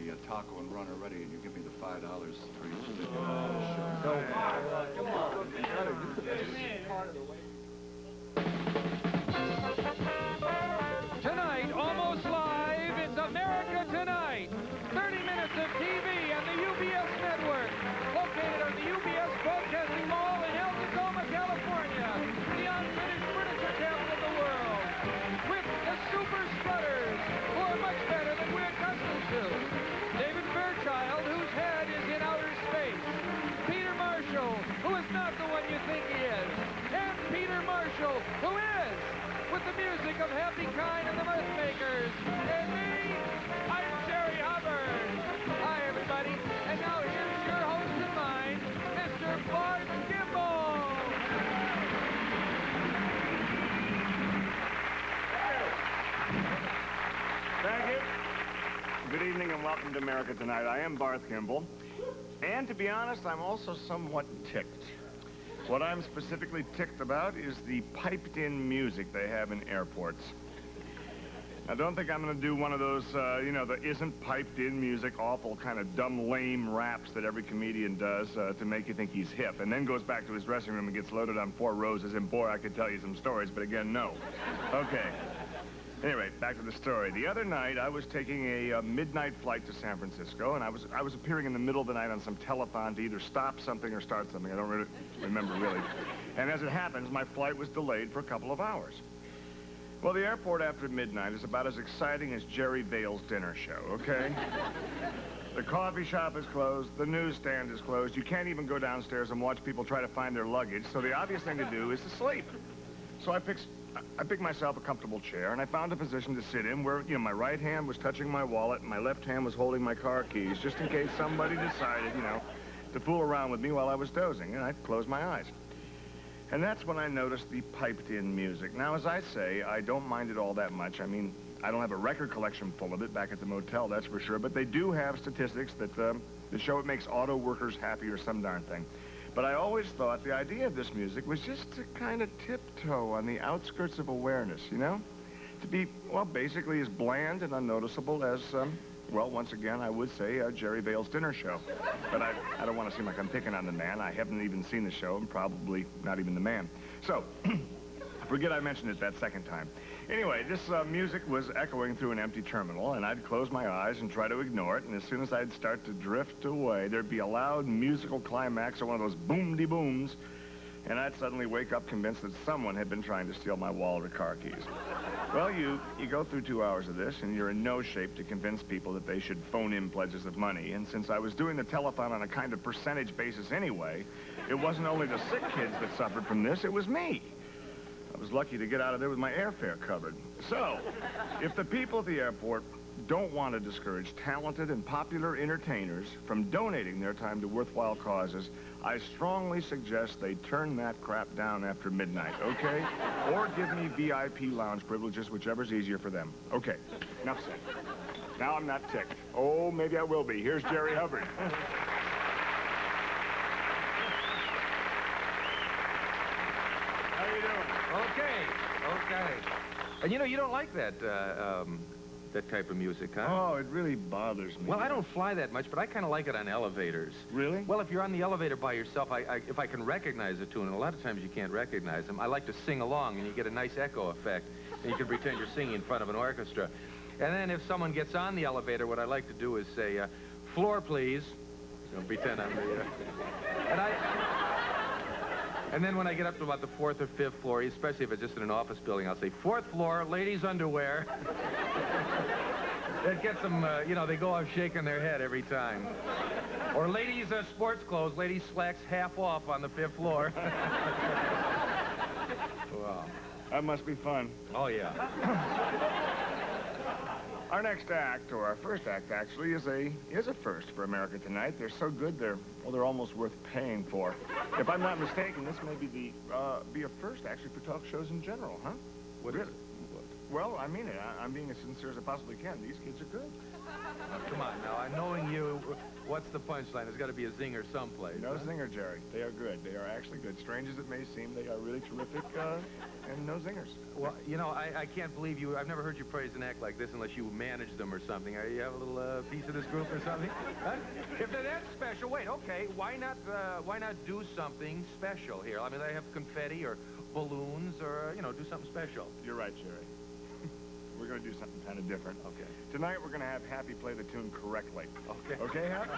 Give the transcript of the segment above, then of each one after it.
the taco and runner ready, and you give me the $5 for each ticket on the show. Come on. Tonight, almost live, it's America Tonight. 30 minutes of TV on the UBS network. Located on the UBS Broadcasting Mall in El Tacoma, California. The unfinished furniture capital of the world. With the super spreaders, who are much better than we're accustomed to. David Fairchild, whose head is in outer space. Peter Marshall, who is not the one you think he is. And Peter Marshall, who is, with the music of Happy Kind and the Mirthmakers. And me, I'm Jerry Hubbard. Hi, everybody. And now here's your host and mine, Mr. Bart Kimball. Thank you. Good evening and welcome to America Tonight. I am Barth Kimball. And to be honest, I'm also somewhat ticked. What I'm specifically ticked about is the piped-in music they have in airports. I don't think I'm going to do one of those, the isn't piped-in music, awful kind of dumb, lame raps that every comedian does to make you think he's hip, and then goes back to his dressing room and gets loaded on 4 roses, and boy, I could tell you some stories, but again, no. Okay. Anyway, back to the story. The other night, I was taking a midnight flight to San Francisco, and I was appearing in the middle of the night on some telethon to either stop something or start something. I don't really remember, really. And as it happens, my flight was delayed for a couple of hours. Well, the airport after midnight is about as exciting as Jerry Vale's dinner show, okay? The coffee shop is closed. The newsstand is closed. You can't even go downstairs and watch people try to find their luggage, so the obvious thing to do is to sleep. So I picked myself a comfortable chair, and I found a position to sit in where, my right hand was touching my wallet, and my left hand was holding my car keys, just in case somebody decided, to fool around with me while I was dozing, and I closed my eyes. And that's when I noticed the piped-in music. Now, as I say, I don't mind it all that much. I mean, I don't have a record collection full of it back at the motel, that's for sure, but they do have statistics that show it makes auto workers happy or some darn thing. But I always thought the idea of this music was just to kind of tiptoe on the outskirts of awareness, To be, well, basically as bland and unnoticeable as, once again, I would say Jerry Vale's dinner show. But I don't want to seem like I'm picking on the man. I haven't even seen the show, and probably not even the man. So, forget I mentioned it that second time. Anyway, this music was echoing through an empty terminal, and I'd close my eyes and try to ignore it, and as soon as I'd start to drift away, there'd be a loud musical climax or one of those boom-de-booms, and I'd suddenly wake up convinced that someone had been trying to steal my wallet or car keys. Well, you go through 2 hours of this, and you're in no shape to convince people that they should phone in pledges of money, and since I was doing the telethon on a kind of percentage basis anyway, it wasn't only the sick kids that suffered from this, it was me. I was lucky to get out of there with my airfare covered. So, if the people at the airport don't want to discourage talented and popular entertainers from donating their time to worthwhile causes, I strongly suggest they turn that crap down after midnight, okay? Or give me VIP lounge privileges, whichever's easier for them. Okay, enough said. Now I'm not ticked. Oh, maybe I will be. Here's Jerry Hubbard. How you doing? Okay. And you don't like that type of music, huh? Oh, it really bothers me. Well, I don't fly that much, but I kind of like it on elevators. Really? Well, if you're on the elevator by yourself, if I can recognize a tune, and a lot of times you can't recognize them, I like to sing along, and you get a nice echo effect, and you can pretend you're singing in front of an orchestra. And then if someone gets on the elevator, what I like to do is say, floor, please. Pretend I'm the... And then when I get up to about the 4th or 5th floor, especially if it's just in an office building, I'll say, 4th floor, ladies' underwear. That gets them, they go off shaking their head every time. Or ladies' sports clothes, ladies' slacks half off on the 5th floor. Wow. That must be fun. Oh, yeah. Our next act, or our first act, actually, is a first for America Tonight. They're so good, they're almost worth paying for. If I'm not mistaken, this may be a first, actually, for talk shows in general, huh? What is it? Well, I mean it. I'm being as sincere as I possibly can. These kids are good. Come on, now, knowing you, what's the punchline? There's got to be a zinger someplace. No zinger, Jerry. They are good. They are actually good. Strange as it may seem, they are really terrific and no zingers. Well, you know, I can't believe you. I've never heard you praise an act like this unless you manage them or something. You have a little piece of this group or something? Huh? If they're that special, wait, okay, why not do something special here? I mean, they have confetti or balloons or, you know, do something special. You're right, Sherry. We're going to do something kind of different. Okay. Tonight, we're going to have Happy play the tune correctly. Okay. Okay, Hap?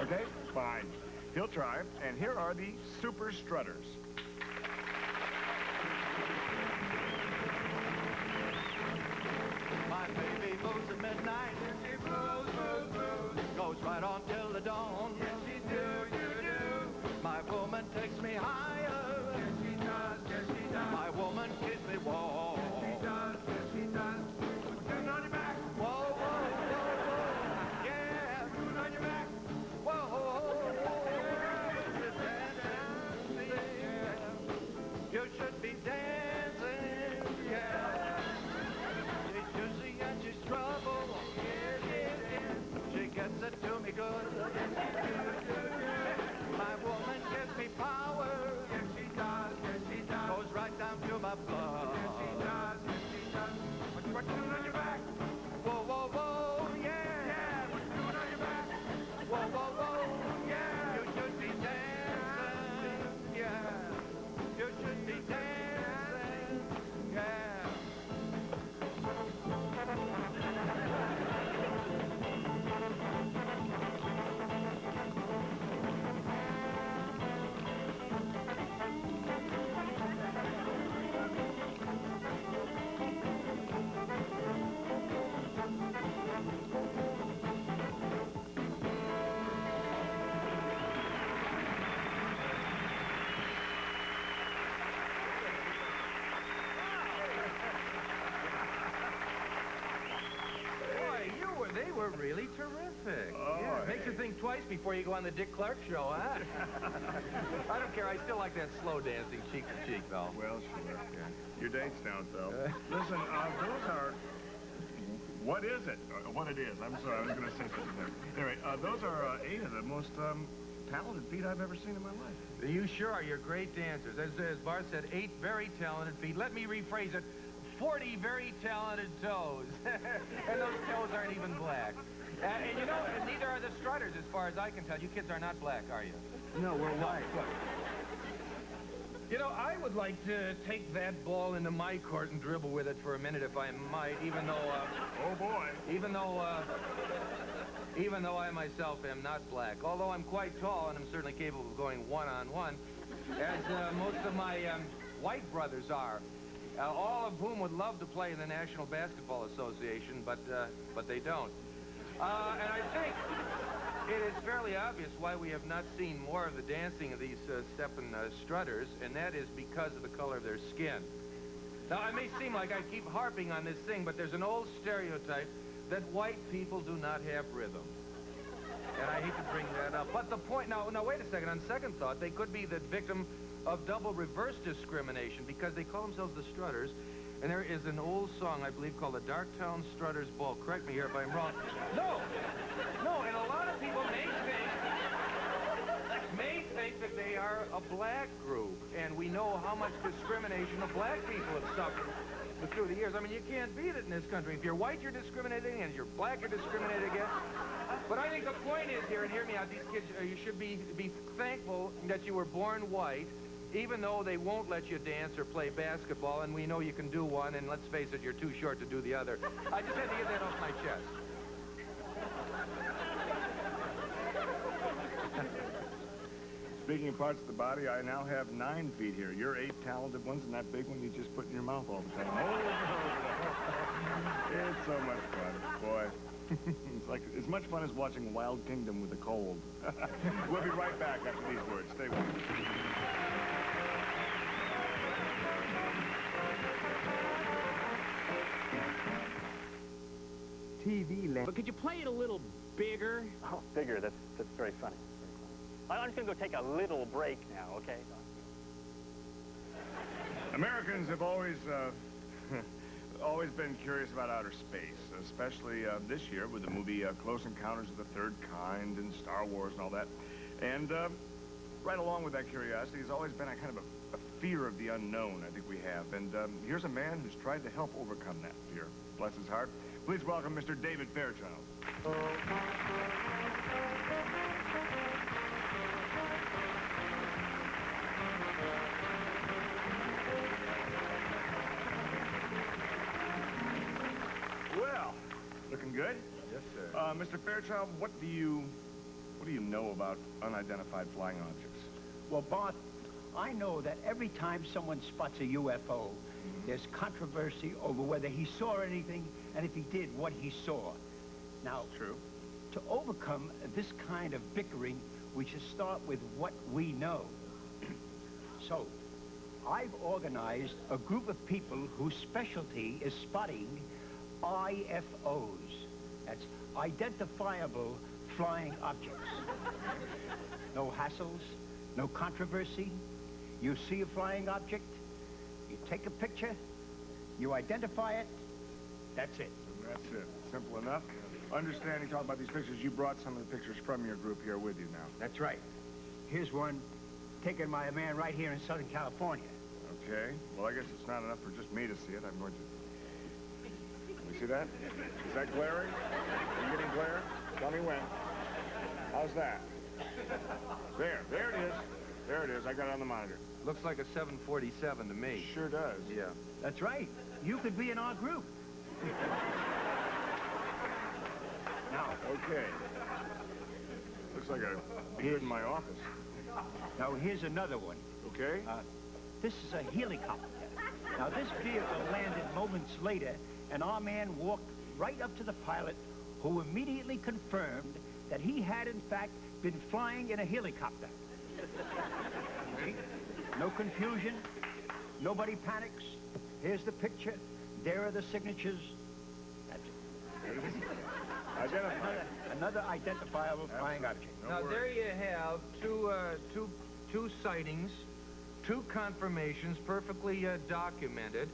Okay? Fine. He'll try, and here are the Super Strutters. My baby moves at midnight. She moves, moves, moves. Goes right on till the dawn. Yes, she do. My woman takes me higher. Yes, she does. Yes, she does. My woman keeps me warm. Yes, she does. Yes, she does. Put on your back. Whoa, whoa, whoa, whoa. Yeah. Put on your back. Whoa, whoa, whoa. You should be dancing. Yeah. She's juicy and she's trouble. She gets it to me good. My woman gives me power. Yes, she does. Yes, she does. Goes right down to my blood. Yes, she does. Yes, she does. What you doing on your back? Whoa, whoa, whoa, yeah. Yeah, what you doing on your back? Whoa, whoa, whoa, yeah. You should be dancing. Yeah. You should be dancing. Yeah. They were really terrific. Oh, yeah, hey. makes you think twice before you go on the Dick Clark show, huh? I don't care. I still like that slow dancing cheek to cheek, though. Well, sure. Yeah. Your date's down, Phil. Listen, those are... What is it? What it is. I'm sorry, I was going to say something there. Anyway, those are 8 of the most talented feet I've ever seen in my life. You sure are. You're great dancers. As Bart said, 8 very talented feet. Let me rephrase it. 40 very talented toes. And those toes aren't even black. And you know, neither are the Strutters, as far as I can tell. You kids are not black, are you? No, we're white. Good. You know, I would like to take that ball into my court and dribble with it for a minute, if I might, even though, Oh, boy. even though I myself am not black. Although I'm quite tall, and I'm certainly capable of going one-on-one, as most of my white brothers are. All of whom would love to play in the National Basketball Association, but they don't. And I think it is fairly obvious why we have not seen more of the dancing of these steppin' strutters, and that is because of the color of their skin. Now, it may seem like I keep harping on this thing, but there's an old stereotype that white people do not have rhythm. And I hate to bring that up. But the point, now wait a second. On second thought, they could be the victim of double reverse discrimination because they call themselves the Strutters, and there is an old song, I believe, called the Darktown Strutters Ball. Correct me here if I'm wrong. No, and a lot of people may think that they are a black group, and we know how much discrimination the black people have suffered through the years. I mean, you can't beat it in this country. If you're white, you're discriminated against. If you're black, you're discriminated against. But I think the point is here, and hear me out, these kids, you should be thankful that you were born white, even though they won't let you dance or play basketball, and we know you can do one, and let's face it, you're too short to do the other. I just had to get that off my chest. Speaking of parts of the body, I now have 9 feet here. Your 8 talented ones, and that big one you just put in your mouth all the time. It's so much fun, boy. It's like as much fun as watching Wild Kingdom with a cold. We'll be right back after these words. Stay with us. TV land. But could you play it a little bigger? Oh, bigger. That's very funny. I'm just going to go take a little break now, okay? Americans have always been curious about outer space, especially this year with the movie Close Encounters of the Third Kind and Star Wars and all that. And right along with that curiosity has always been a kind of a fear of the unknown, I think we have. And here's a man who's tried to help overcome that fear. Bless his heart. Please welcome Mr. David Fairchild. Well, looking good? Yes, sir. Mr. Fairchild, what do you know about unidentified flying objects? Well, Bart, I know that every time someone spots a UFO, there's controversy over whether he saw anything, and if he did, what he saw. Now, True. to overcome this kind of bickering, we should start with what we know. So, I've organized a group of people whose specialty is spotting IFOs. That's identifiable flying objects. No hassles, no controversy. You see a flying object, you take a picture, you identify it, that's it. And that's it. Simple enough. Understanding, talking about these pictures, you brought some of the pictures from your group here with you now. That's right. Here's one taken by a man right here in Southern California. Okay. Well, I guess it's not enough for just me to see it. I'm going to... Can we see that? Is that glaring? Are you getting glare? Tell me when. How's that? There it is. There it is. I got it on the monitor. Looks like a 747 to me. Sure does. Yeah. That's right. You could be in our group. Now, Okay. Looks like a beard in my office. now here's another one. Okay? This is a helicopter. Now, this vehicle landed moments later, and our man walked right up to the pilot, who immediately confirmed that he had, in fact, been flying in a helicopter. See? No confusion. Nobody panics. Here's the picture. There are the signatures. That's it. Identify. Another identifiable flying object. Now, there you have two sightings, two confirmations, perfectly documented.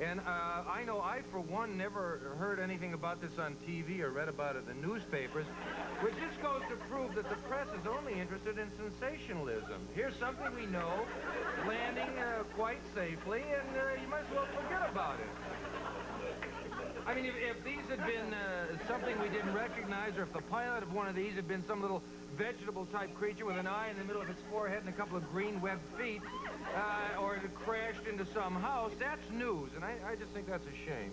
And I know I, for one, never heard anything about this on TV or read about it in the newspapers, which just goes to prove that the press is only interested in sensationalism. Here's something we know, landing quite safely, and you might as well forget about it. I mean, if these had been something we didn't recognize, or if the pilot of one of these had been some little vegetable-type creature with an eye in the middle of its forehead and a couple of green webbed feet, or it had crashed into some house, that's news, and I just think that's a shame.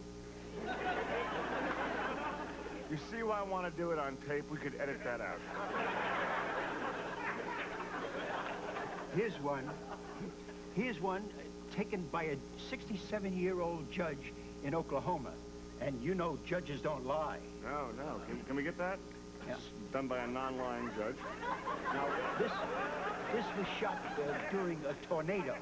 You see why I want to do it on tape? We could edit that out. Here's one. Here's one taken by a 67-year-old judge in Oklahoma. And you know judges don't lie. No. Can we get that? Yeah. It's done by a non-lying judge. Now, this was shot during a tornado.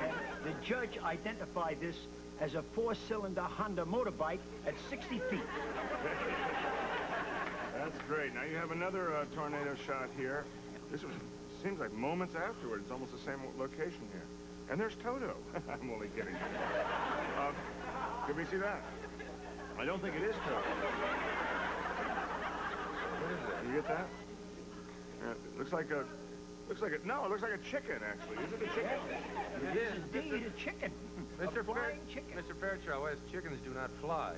And the judge identified this as a 4-cylinder Honda motorbike at 60 feet. That's great. Now you have another tornado shot here. This seems like moments afterward. It's almost the same location here. And there's Toto. I'm only kidding. Can we see that? I don't think it is Toto. What is it? You get that? It looks like a chicken, actually. Is it a chicken? It is indeed a chicken. A flying chicken. Mr. Fairchild, West, chickens do not fly.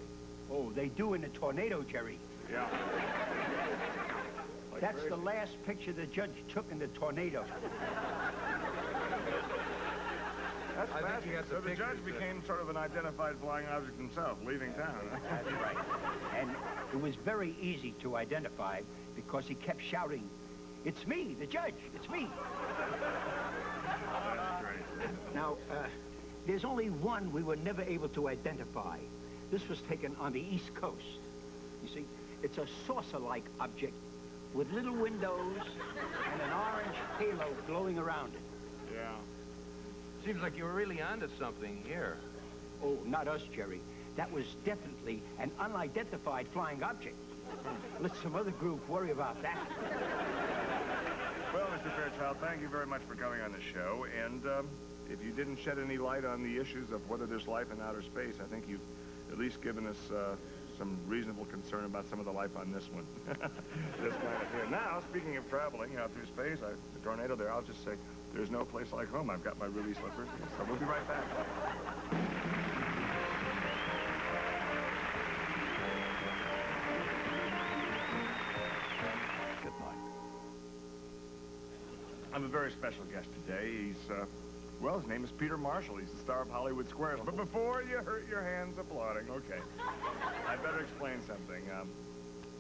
Oh, they do in a tornado, Jerry. Yeah. Like That's crazy. the last picture the judge took in the tornado. That's I think you fascinating. got the So the pictures, judge became sort of an identified flying object himself, leaving town. Huh? That's right. And it was very easy to identify because he kept shouting, "It's me, the judge, it's me." That's great. Now, there's only one we were never able to identify. This was taken on the East Coast. You see, it's a saucer-like object with little windows and an orange halo glowing around it. Yeah. Seems like you were really onto something here. Oh, not us, Jerry. That was definitely an unidentified flying object. Let some other group worry about that. Well, Mr. Fairchild, thank you very much for coming on the show. And if you didn't shed any light on the issues of whether there's life in outer space, I think you've at least given us some reasonable concern about some of the life on this one. This planet here. Now, speaking of traveling out through space, the tornado there, I'll just say, there's no place like home. I've got my ruby slippers, so we'll be right back. Good night. I have a very special guest today. Well, his name is Peter Marshall. He's the star of Hollywood Squares. But before you hurt your hands applauding, okay, I better explain something.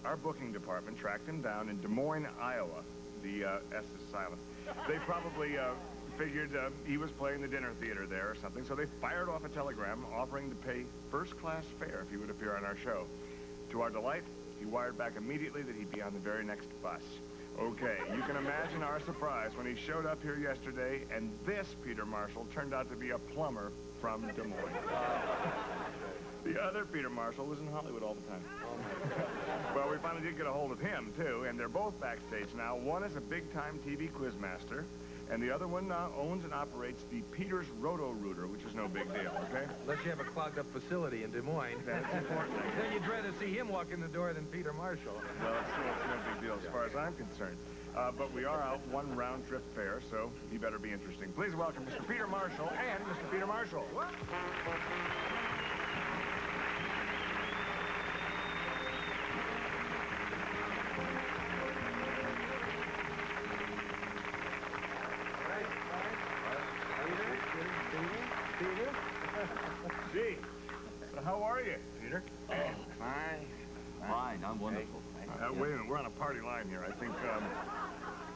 Our booking department tracked him down in Des Moines, Iowa. The S is silent. They probably figured he was playing the dinner theater there or something, so they fired off a telegram offering to pay first-class fare if he would appear on our show. To our delight, he wired back immediately that he'd be on the very next bus. Okay, you can imagine our surprise when he showed up here yesterday, and this Peter Marshall turned out to be a plumber from Des Moines. The other Peter Marshall was in Hollywood all the time. Well, we finally did get a hold of him, too, and they're both backstage now. One is a big-time TV quizmaster, and the other one owns and operates the Peter's Roto-Rooter, which is no big deal, okay? Unless you have a clogged-up facility in Des Moines. That's important. Then you'd rather see him walk in the door than Peter Marshall. Well, it's no big deal as far as I'm concerned. But we are out one round-trip fare, so he better be interesting. Please welcome Mr. Peter Marshall and Mr. Peter Marshall. Gee, so how are you, Peter? Fine. Fine, I'm wonderful. Wait a minute, we're on a party line here. I think,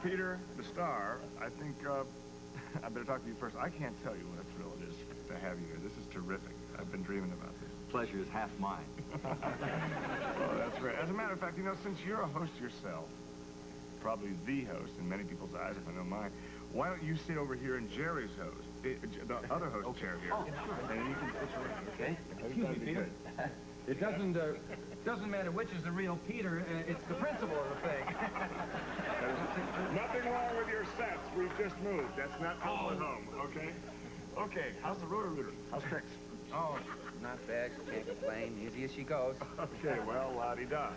Peter, the star, I think, I better talk to you first. I can't tell you what a thrill it is to have you here. This is terrific. I've been dreaming about this. Pleasure is half mine. Oh, that's right. As a matter of fact, you know, since you're a host yourself, probably the host in many people's eyes, if I know mine, why don't you sit over here in Jerry's host, the other host chair here, and you can switch around, okay? Excuse me, Peter. It doesn't matter which is the real Peter. It's the principle of the thing. Nothing wrong with your sets. We've just moved. That's not home at home, okay? Okay, how's the Roto-Rooter? How's tricks? Oh, not bad. Can't complain. Easy as she goes. Okay, well, la-di-da.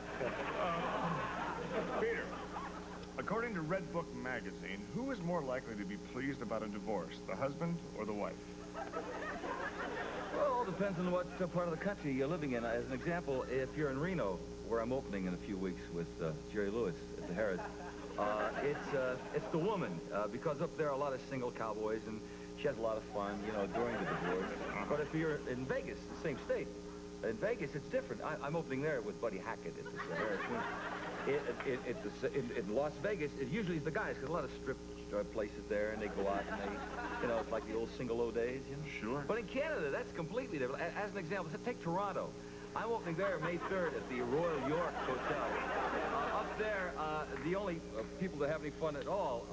Peter, according to Red Book magazine, who is more likely to be pleased about a divorce, the husband or the wife? Well, it all depends on what part of the country you're living in. As an example, if you're in Reno, where I'm opening in a few weeks with Jerry Lewis at the Harris, it's the woman, because up there are a lot of single cowboys, and she has a lot of fun, you know, during the divorce. But if you're in Vegas, the same state, in Vegas, it's different. I'm opening there with Buddy Hackett at the Harris. In Las Vegas, it usually is the guys, because a lot of strip places there, and they go out and they, you know, it's like the old single-o days, you know? Sure. But in Canada, that's completely different. As an example, take Toronto. I'm opening there May 3rd at the Royal York Hotel. Up there, the only people that have any fun at all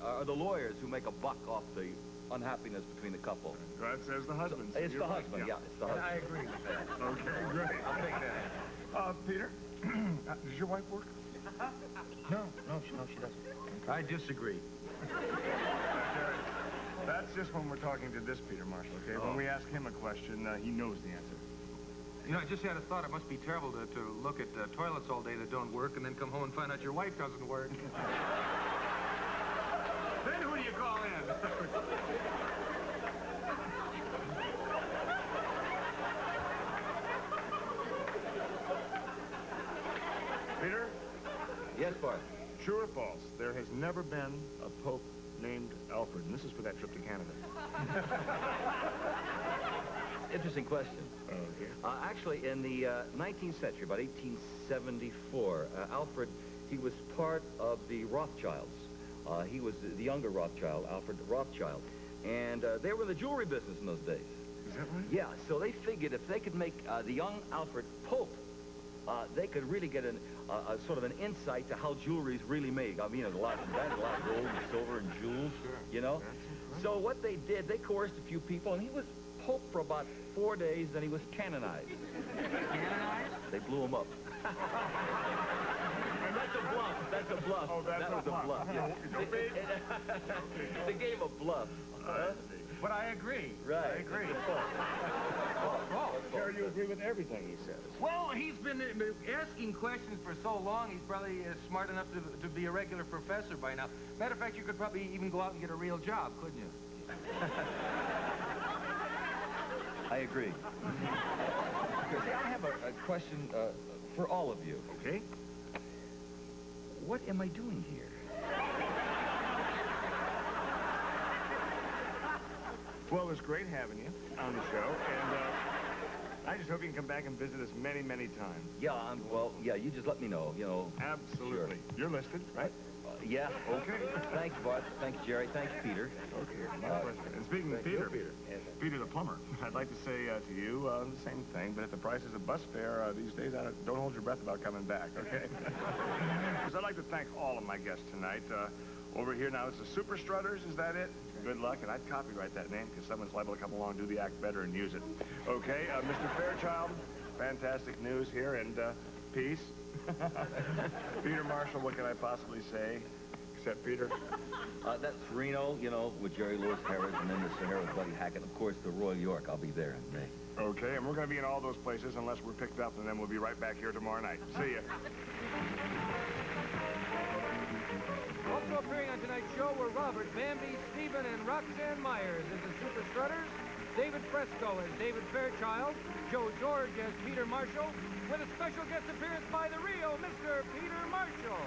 are the lawyers who make a buck off the unhappiness between the couple. That says the husband. It's the husband, yeah, it's the husband. I agree with that. Okay, great. I'll take that. Peter, does your wife work? No, she doesn't. I disagree. That's just when we're talking to this Peter Marshall, okay? When we ask him a question, he knows the answer. You know, I just had a thought. It must be terrible to look at toilets all day that don't work and then come home and find out your wife doesn't work. Then who do you call in? Peter, Yes, Bart. true or false, there has never been a pope named Alfred, and this is for that trip to Canada. Interesting question. Okay. Actually, in the 19th century, about 1874, Alfred, he was part of the Rothschilds. He was the younger Rothschild, Alfred Rothschild. And they were in the jewelry business in those days. Is that right? Yeah, so they figured if they could make the young Alfred Pope, they could really get a sort of an insight to how jewelry is really made. I mean, a lot of gold and silver and jewels, you know? So what they did, they coerced a few people, and he was Pope for about 4 days, then he was canonized. Canonized? They blew him up. And that's a bluff. That's a bluff. Oh, that's that was a bluff. Yeah. They gave a bluff. But I agree. Right. I agree. Jerry, you agree with everything he says. Well, he's been asking questions for so long, he's probably smart enough to be a regular professor by now. Matter of fact, you could probably even go out and get a real job, couldn't you? I agree. See, I have a question for all of you. Okay. What am I doing here? Well, it's great having you on the show, and I just hope you can come back and visit us many, many times. Yeah, well, yeah, you just let me know, you know. Absolutely. Sure. You're listed, right? Yeah. Okay. Thanks, Bart. Thanks, Jerry. Thanks, Peter. Okay, my pleasure. And speaking of Peter, Peter the plumber, I'd like to say to you the same thing, but at the prices of bus fare these days, don't hold your breath about coming back, okay? Because I'd like to thank all of my guests tonight. Over here now, it's the Super Strutters, is that it? Good luck, and I'd copyright that name because someone's liable to come along, do the act better, and use it. Okay, Mr. Fairchild, fantastic news here, and peace. Peter Marshall, what can I possibly say? Except Peter. That's Reno, you know, with Jerry Lewis Harris, and then the Sahara with Buddy Hackett. Of course, the Royal York, I'll be there in May. Okay, and we're going to be in all those places unless we're picked up, and then we'll be right back here tomorrow night. See ya. Also appearing on tonight's show were Robert Bambi, Stephen, and Roxanne Myers as the Super Strutters, David Fresco as David Fairchild, Joe George as Peter Marshall, with a special guest appearance by the Rio, Mr. Peter Marshall.